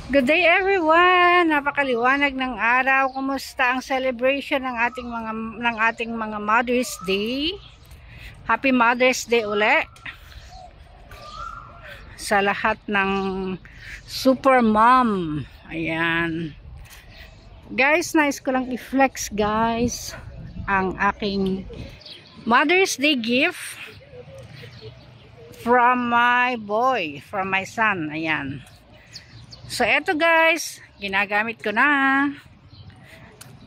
Good day everyone. Napakaliwanag ng araw. Kumusta ang celebration ng ating mga Mother's Day? Happy Mother's Day uli sa lahat ng super mom. Ayan. Guys, nais ko lang i-flex guys ang aking Mother's Day gift from my boy, from my son. Ayan. So, eto guys, ginagamit ko na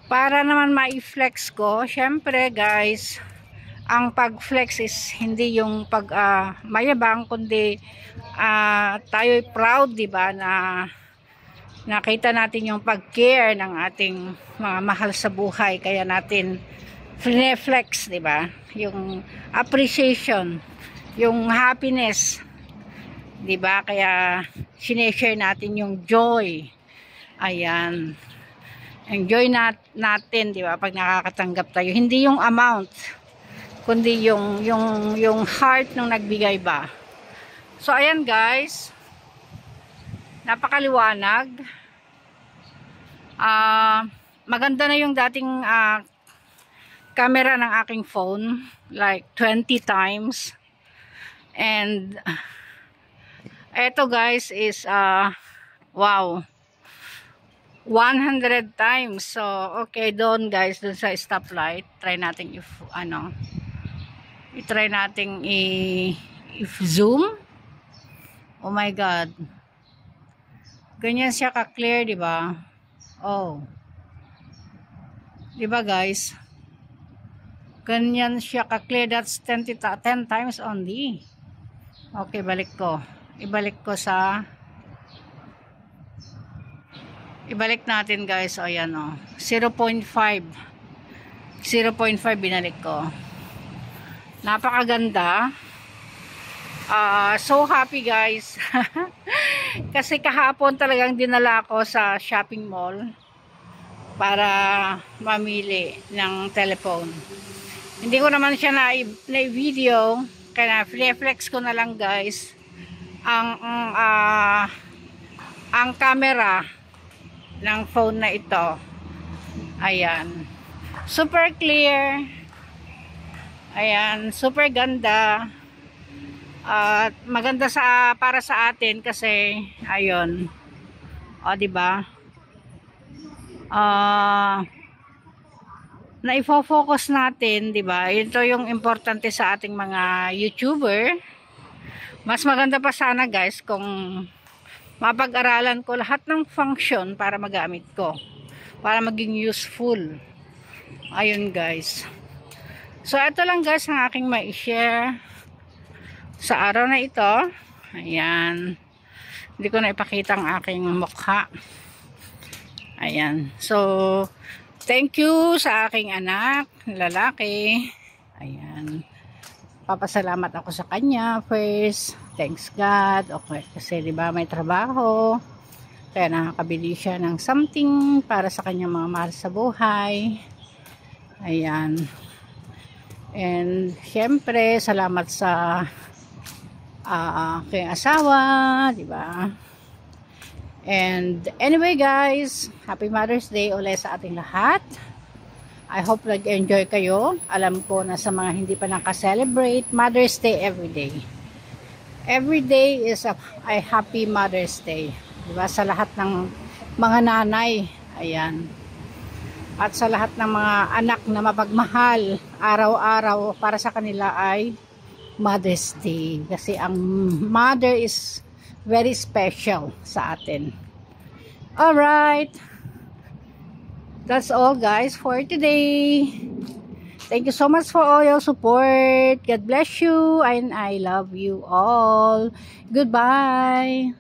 para naman ma-flex ko. Syempre guys, ang pag-flex is hindi yung mayabang, kundi tayo'y proud, diba, na nakita natin yung pag-care ng ating mga mahal sa buhay. Kaya natin flex, diba, yung appreciation, yung happiness, diba, kaya sineshare natin yung joy. Ayan, enjoy natin, diba, pag nakakatanggap tayo, hindi yung amount kundi yung heart nung nagbigay ba. So ayan guys, napakaliwanag. Maganda na yung dating camera ng aking phone, like 20 times. And eto guys is wow, 100 times. So okay, doon guys, doon sa stoplight, try natin i-try natin i-zoom. Oh my god, ganyan siya ka-clear, di ba? Oh, di ba guys, ganyan siya ka-clear. That's 10 times only. Okay, ibalik natin guys. O yan, o 0.5 binalik ko. Napakaganda. So happy guys. Kasi kahapon talagang dinala ko sa shopping mall para mamili ng telephone. Hindi ko naman siya na-video, kaya flex ko na lang guys ang camera ng phone na ito. Ayan, super clear. Ayan, super ganda. At maganda para sa atin kasi ayun, o diba, na ifo-focus natin, diba, ito yung importante sa ating mga YouTuber. Mas maganda pa sana guys kung mapag-aralan ko lahat ng function para magamit ko, para maging useful. Ayun guys. So ito lang guys ang aking mai-share sa araw na ito. Ayan, hindi ko na ipakita ang aking mukha. Ayan, so thank you sa aking anak lalaki. Ayan, papasalamat ako sa kanya first. Thanks God. Okay, kasi diba may trabaho, kaya nakakabili siya ng something para sa kanyang mga mahal sa buhay. Ayan, and syempre salamat sa aking asawa, diba? And anyway guys, happy Mother's Day ulit sa ating lahat. I hope nag-enjoy kayo. Alam ko na sa mga hindi pa naka-celebrate Mother's Day everyday. Every day is a happy Mother's Day. Diba? Sa lahat ng mga nanay. Ayan. At sa lahat ng mga anak na mapagmahal, araw-araw para sa kanila ay Mother's Day. Kasi ang mother is very special sa atin. Alright. That's all guys for today. Thank you so much for all your support. God bless you and I love you all. Goodbye.